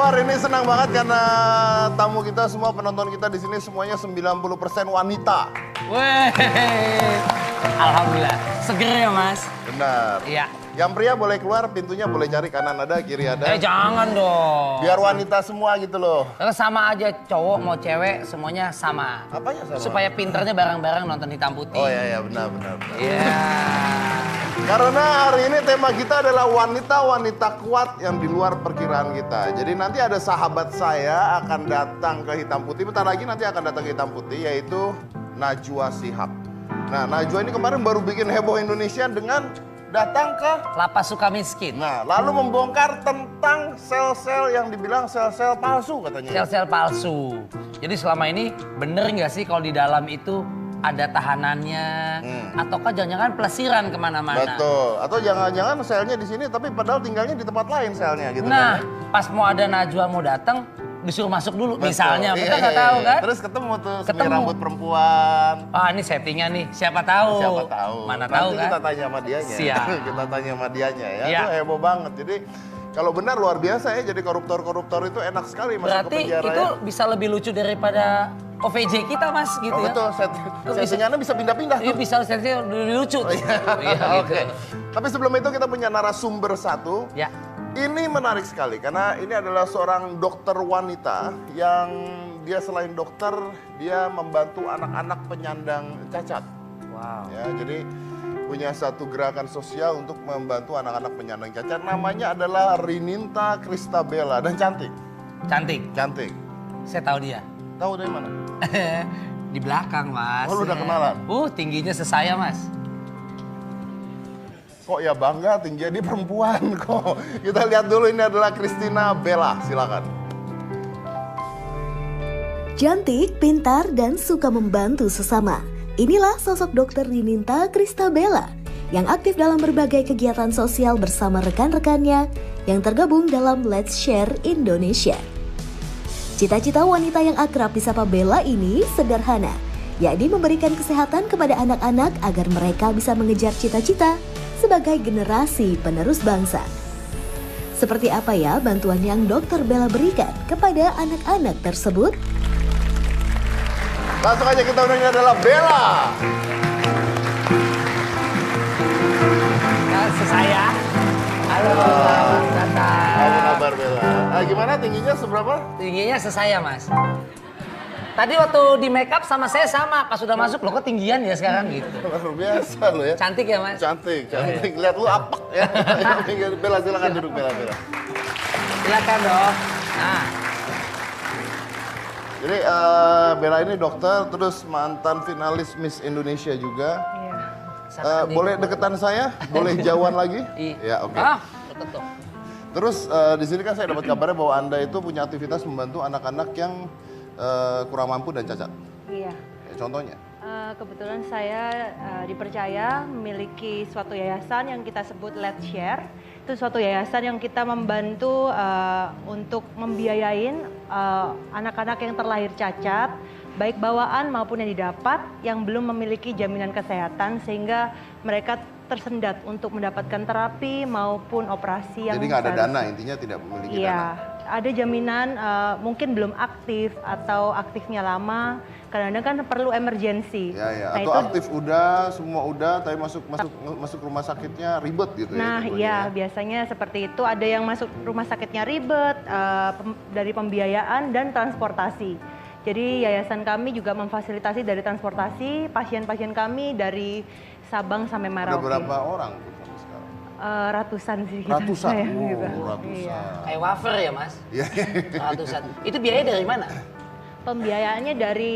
luar ini senang banget karena tamu kita semua, penonton kita di sini semuanya 90% wanita. Weh, alhamdulillah. Seger ya Mas? Benar. Iya. Yang pria boleh keluar, pintunya boleh cari kanan ada, kiri ada. Jangan dong. Biar wanita semua gitu loh. Karena sama aja cowok mau cewek semuanya sama. Apanya sama? Supaya pinternya bareng-bareng nonton Hitam Putih. Oh iya benar. Iya. Karena hari ini tema kita adalah wanita-wanita kuat yang di luar perkiraan kita. Jadi nanti ada sahabat saya akan datang ke Hitam Putih. Bentar lagi nanti akan datang ke Hitam Putih, yaitu Najwa Shihab. Nah, Najwa ini kemarin baru bikin heboh Indonesia dengan datang ke Lapas Sukamiskin. Nah, lalu membongkar tentang sel-sel yang dibilang sel-sel palsu katanya. Sel-sel palsu. Jadi selama ini bener nggak sih kalau di dalam itu ada tahanannya? Ataukah jangan-jangan pelesiran kemana-mana? Betul. Atau jangan-jangan selnya di sini tapi padahal tinggalnya di tempat lain selnya gitu. Nah, kan? pas mau ada Najwa mau datang, disuruh masuk dulu. Betul. Misalnya, Iya, kita nggak tahu kan? Terus ketemu tuh semi Ketemu. rambut perempuan. Ah, ini settingan nih, siapa tahu? Siapa tahu. Mana Nanti tahu kan? kita tanya sama dianya. Siap. Kita tanya sama dianya ya. Iya. Itu heboh banget. Jadi kalau benar luar biasa ya, jadi koruptor-koruptor itu enak sekali masuk ke Berarti penjara. itu ya. bisa lebih lucu daripada OVJ kita Mas gitu Oh, ya? betul, settingannya bisa pindah-pindah Iya tuh. bisa settingnya lebih lucu. tuh. Iya, Oke. Tapi sebelum itu kita punya narasumber satu. Ya. Ini menarik sekali karena ini adalah seorang dokter wanita yang dia selain dokter, dia membantu anak-anak penyandang cacat. Wow. Ya, jadi punya satu gerakan sosial untuk membantu anak-anak penyandang cacat. Namanya adalah Rininta Kristabella dan cantik. Cantik. Cantik. Saya tahu dia. Tahu dari mana? Di belakang Mas. Oh, lu udah kenalan? Tingginya sesaya Mas. Kok ya bangga tingginya dia perempuan kok. Kita lihat dulu, ini adalah Christina Bella, silakan. Cantik, pintar, dan suka membantu sesama. Inilah sosok dokter Rininta Kristabella yang aktif dalam berbagai kegiatan sosial bersama rekan-rekannya yang tergabung dalam Let's Share Indonesia. Cita-cita wanita yang akrab disapa Bella ini sederhana, yakni memberikan kesehatan kepada anak-anak agar mereka bisa mengejar cita-cita sebagai generasi penerus bangsa. Seperti apa ya bantuan yang Dokter Bella berikan kepada anak-anak tersebut? Langsung aja kita undang, ini adalah Bella. Sesaya. Halo, selamat datang. Apa kabar Bella? Gimana tingginya seberapa? Tingginya sesaya Mas. Tadi waktu di make up sama saya sama, pas sudah masuk loh ketinggian ya sekarang gitu. Luar biasa lo ya. Cantik ya Mas? Cantik. Lihat lu apek ya. Bella silakan duduk Bella. Silakan dong. Nah, Jadi Bella ini dokter, terus mantan finalis Miss Indonesia juga. Boleh deketan saya? Boleh jauhan lagi? Ya oke. deket tuh. Terus di sini kan saya dapat kabarnya bahwa Anda itu punya aktivitas membantu anak-anak yang kurang mampu dan cacat. Iya. Ya, contohnya? Kebetulan saya dipercaya memiliki suatu yayasan yang kita sebut Let's Share. Itu suatu yayasan yang kita membantu untuk membiayain anak-anak yang terlahir cacat, baik bawaan maupun yang didapat, yang belum memiliki jaminan kesehatan sehingga mereka tersendat untuk mendapatkan terapi maupun operasi yang Jadi nggak ada seharusnya. dana, intinya tidak memiliki Iya, dana. ada jaminan mungkin belum aktif atau aktifnya lama. Kadang-kadang kan perlu emergency. Ya. Nah, Atau itu, aktif udah, semua udah, tapi masuk rumah sakitnya ribet gitu nah ya. iya, biasanya seperti itu. Ada yang masuk rumah sakitnya ribet dari pembiayaan dan transportasi. Jadi yayasan kami juga memfasilitasi dari transportasi pasien-pasien kami dari Sabang sampai Ada Merauke. berapa orang tuh sampai sekarang? Ratusan sih. Ratusan? saya Oh, juga. ratusan. Iya. Kayak wafer ya Mas? Iya. Ratusan. Itu biaya dari mana? Pembiayaannya dari,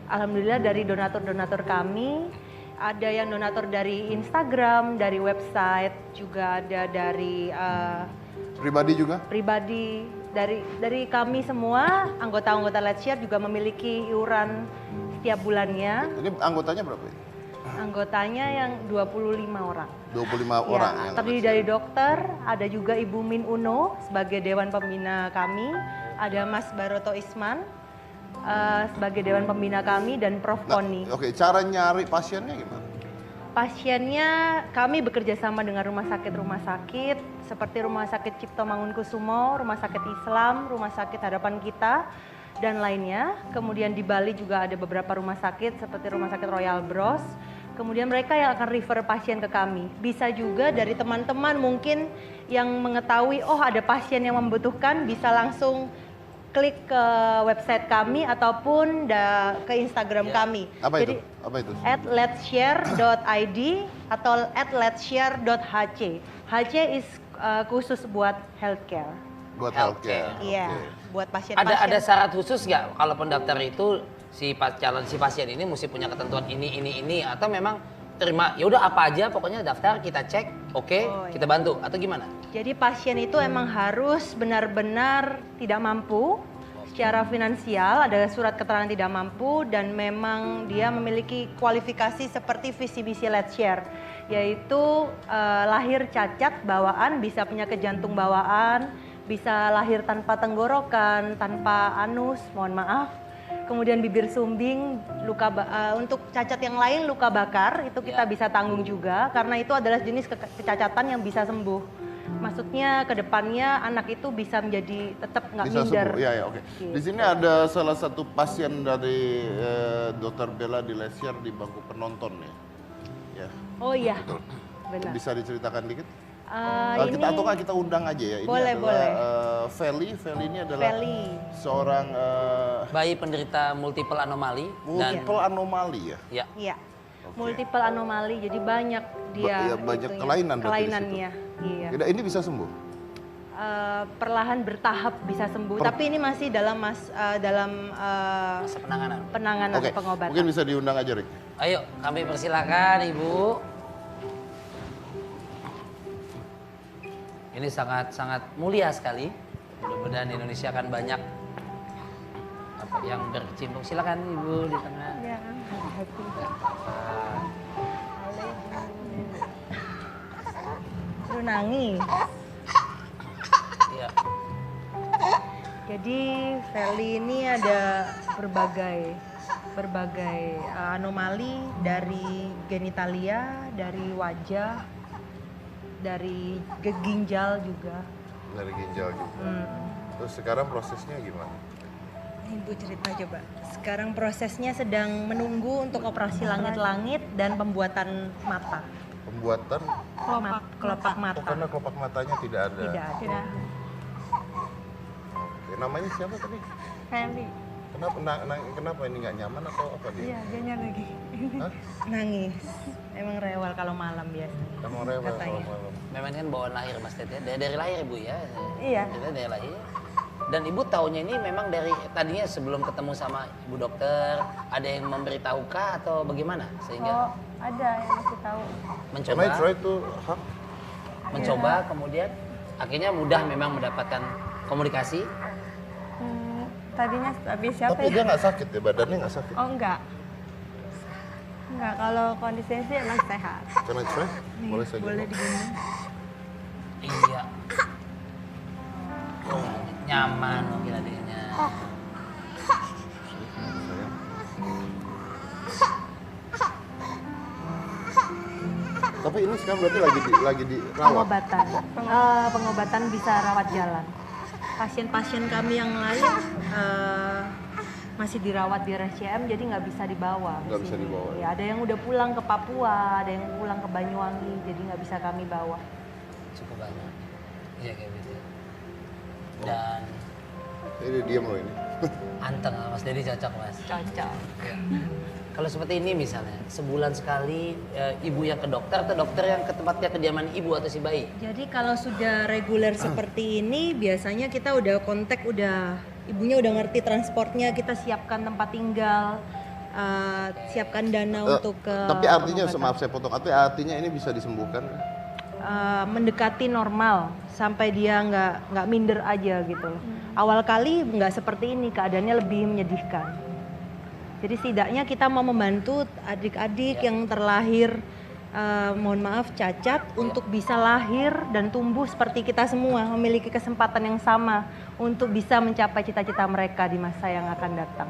alhamdulillah dari donatur-donatur kami. Ada yang donatur dari Instagram, dari website, juga ada dari Pribadi juga? pribadi. Dari kami semua, anggota-anggota Let's Share juga memiliki iuran setiap bulannya. Ini anggotanya berapa ini? Anggotanya yang 25 orang. 25 orang Ya, yang terdiri dari dokter, ada juga Ibu Min Uno sebagai Dewan Pembina kami, ada Mas Baroto Isman sebagai Dewan Pembina kami, dan Prof. Koni. Oke, cara nyari pasiennya gimana? Pasiennya kami bekerja sama dengan rumah sakit seperti Rumah Sakit Cipto Mangunkusumo, Rumah Sakit Islam, Rumah Sakit Harapan Kita, dan lainnya. Kemudian di Bali juga ada beberapa rumah sakit seperti Rumah Sakit Royal Bros. Kemudian mereka yang akan refer pasien ke kami. Bisa juga dari teman-teman mungkin yang mengetahui, oh ada pasien yang membutuhkan, bisa langsung klik ke website kami ataupun ke Instagram kami. Apa Jadi, itu? Apa itu? @letshare.id atau @letshare.hc. HC is khusus buat healthcare. Buat healthcare. Iya, Oke. buat pasien-pasien. Ada syarat khusus nggak kalau pendaftar itu si pasien ini mesti punya ketentuan ini atau memang terima ya udah apa aja pokoknya daftar kita cek oke, kita bantu atau gimana? Jadi pasien itu emang harus benar-benar tidak mampu secara finansial, ada surat keterangan tidak mampu dan memang dia memiliki kualifikasi seperti visi misi Let's Share, yaitu lahir cacat bawaan, bisa penyakit jantung bawaan, bisa lahir tanpa tenggorokan, tanpa anus, mohon maaf. Kemudian bibir sumbing, untuk cacat yang lain luka bakar itu kita bisa tanggung juga karena itu adalah jenis kecacatan yang bisa sembuh. Maksudnya ke depannya anak itu bisa menjadi tetap nggak Bisa minder. sembuh. Ya, oke. Di sini ada salah satu pasien dari Dr. Bella di Lesier di bangku penonton ya. Ya. Oh iya, Betul. benar. Bisa diceritakan dikit? Ini Kita undang aja ya. Ini boleh, adalah Feli. Feli ini adalah Feli. seorang Bayi penderita multiple anomali multiple anomali ya. ya Iya, multiple anomali, jadi banyak dia banyak itunya, kelainan berarti di kelainannya. Iya. Ini bisa sembuh. Perlahan bertahap bisa sembuh, tapi ini masih dalam masa penanganan. penanganan Oke, pengobatan. mungkin bisa diundang aja, Rick. Ayo kami persilakan Ibu. Ini sangat mulia sekali. Mudah-mudahan Indonesia akan banyak yang berkecimpung. Silakan Ibu di tengah. Ya, Lu nangis. Iya. Jadi Feli ini ada berbagai anomali dari genitalia, dari wajah, dari ginjal juga. Dari ginjal juga. Hmm. Terus sekarang prosesnya gimana? Ibu cerita coba. Sekarang prosesnya sedang menunggu untuk operasi langit-langit dan pembuatan mata. Pembuatan Kelopak mata. karena kelopak matanya tidak ada. Tidak ada. Oke, namanya siapa tadi? Feli. Kenapa ini nggak nyaman atau apa dia? Iya, dia lagi. Hah? Nangis. Emang rewel kalau malam biasanya. Kamu rewel kalau Katanya. malam. Memang kan bawaan lahir Mas Tet ya. Dari lahir Ibu ya. Iya. Dari lahir. Dan Ibu taunya ini memang dari tadinya sebelum ketemu sama Ibu dokter, ada yang memberitahukah atau bagaimana sehingga Oh, ada yang masih tahu. mencoba Karena try to hug. mencoba kemudian akhirnya mudah memang mendapatkan komunikasi. Tadinya habis siapa Tapi ya? dia nggak sakit ya, badannya nggak sakit. Oh enggak. Enggak, kalau kondisinya sih emang sehat. Can I try? Boleh saja. Boleh digini. Iya. Nyaman mungkin adiknya. Tapi ini sekarang berarti lagi dirawat. Pengobatan. Pengobatan bisa rawat jalan. Pasien-pasien kami yang lain masih dirawat di RSCM, jadi nggak bisa dibawa. ke Nggak bisa sini. dibawa. Ya, ada yang udah pulang ke Papua, ada yang pulang ke Banyuwangi, jadi nggak bisa kami bawa. Cukup banyak. Iya kayak gitu. Dan Ini diam loh ini. anteng Mas Dedi cocok Mas. Cocok. Ya. Kalau seperti ini misalnya, sebulan sekali ibu yang ke dokter atau dokter yang ke tempatnya kediaman ibu atau si bayi? Jadi kalau sudah reguler seperti ini, biasanya kita udah kontak, ibunya udah ngerti transportnya, kita siapkan tempat tinggal, siapkan dana untuk ke Tapi artinya, pengobatan. maaf saya potong, artinya ini bisa disembuhkan? Mendekati normal sampai dia nggak minder aja gitu loh. Awal kali nggak seperti ini, keadaannya lebih menyedihkan. Jadi setidaknya kita mau membantu adik-adik yang terlahir mohon maaf cacat untuk bisa lahir dan tumbuh seperti kita semua, memiliki kesempatan yang sama untuk bisa mencapai cita-cita mereka di masa yang akan datang.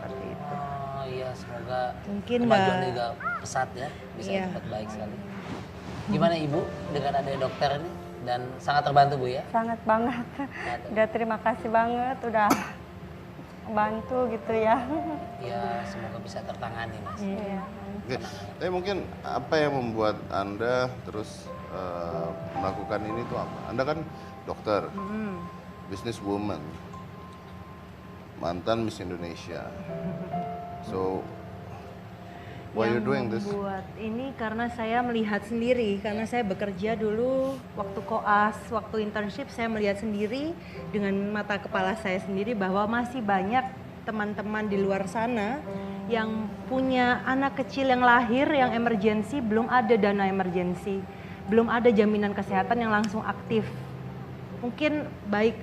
Seperti itu. Oh iya, semoga Semoga Mungkin kemajuan nggak- juga pesat ya, bisa Iya. cepat baik sekali. Gimana Ibu dengan adanya dokter ini? Dan sangat terbantu Bu ya? Sangat banget. Udah terima kasih banget udah bantu gitu ya. Ya semoga bisa tertangani Mas. Iya. Oke, tapi mungkin apa yang membuat Anda terus melakukan ini tuh apa? Anda kan dokter, businesswoman, mantan Miss Indonesia. So, why you doing this? Buat ini karena saya melihat sendiri, karena saya bekerja dulu waktu koas, waktu internship saya melihat sendiri dengan mata kepala saya sendiri bahwa masih banyak teman-teman di luar sana yang punya anak kecil yang lahir yang emergency, belum ada dana emergency, belum ada jaminan kesehatan yang langsung aktif. Mungkin baik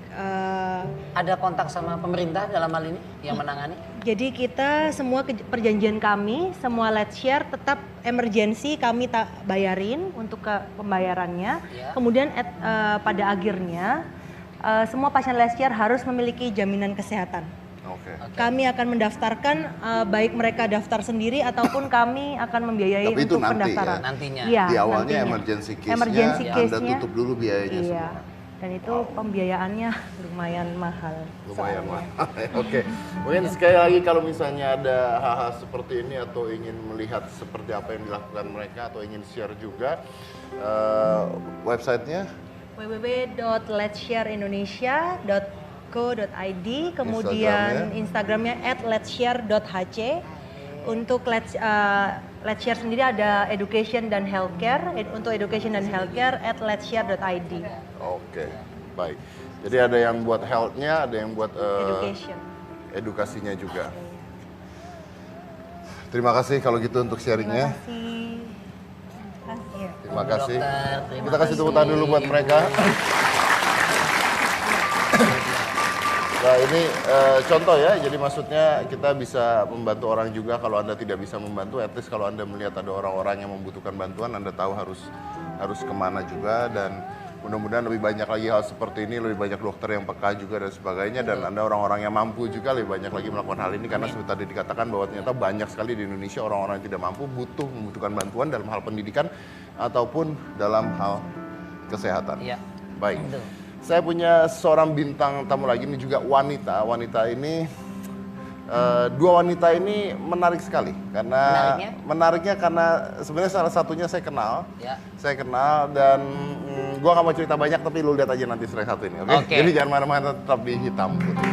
Ada kontak sama pemerintah dalam hal ini yang menangani? jadi kita semua perjanjian kami, semua let's share tetap emergency kami tak bayarin untuk ke pembayarannya. Ya. Kemudian pada akhirnya semua pasien let's share harus memiliki jaminan kesehatan. Oke. Kami akan mendaftarkan baik mereka daftar sendiri ataupun kami akan membiayai Tapi itu untuk nanti pendaftaran. ya? Nantinya. Iya, Di awalnya nantinya. emergency case-nya Emergency Anda case-nya, tutup dulu biayanya Iya. semua. Dan itu pembiayaannya lumayan mahal. Lumayan soalnya. mahal. Oke, mungkin sekali lagi kalau misalnya ada hal-hal seperti ini atau ingin melihat seperti apa yang dilakukan mereka atau ingin share juga websitenya www.letshareindonesia.co.id, kemudian Instagramnya @letsshare.hc. Untuk Let's Share sendiri ada education dan healthcare. Untuk education dan healthcare @letsshare.id. Oke, baik. Jadi ada yang buat health-nya, ada yang buat Education. edukasinya juga. Terima kasih kalau gitu untuk sharingnya. Terima kasih. Terima kasih. Dokter, terima Kita kasih tepuk tangan dulu buat mereka. Nah ini contoh ya, jadi maksudnya kita bisa membantu orang juga. Kalau Anda tidak bisa membantu, at least kalau Anda melihat ada orang-orang yang membutuhkan bantuan, Anda tahu harus kemana juga. Dan mudah-mudahan lebih banyak lagi hal seperti ini, lebih banyak dokter yang peka juga dan sebagainya. Dan Anda orang-orang yang mampu juga lebih banyak lagi melakukan hal ini. Karena seperti tadi dikatakan bahwa ternyata banyak sekali di Indonesia orang-orang yang tidak mampu, membutuhkan bantuan dalam hal pendidikan ataupun dalam hal kesehatan. Iya. Baik. Betul. Saya punya seorang bintang tamu lagi, ini juga wanita. Wanita ini, dua wanita ini menarik sekali. Karena menariknya karena sebenarnya salah satunya saya kenal. Ya. Saya kenal dan gua nggak mau cerita banyak, tapi lu lihat aja nanti setelah satu ini, oke? Oke. Jadi jangan mana-mana, tetap di Hitam Putih.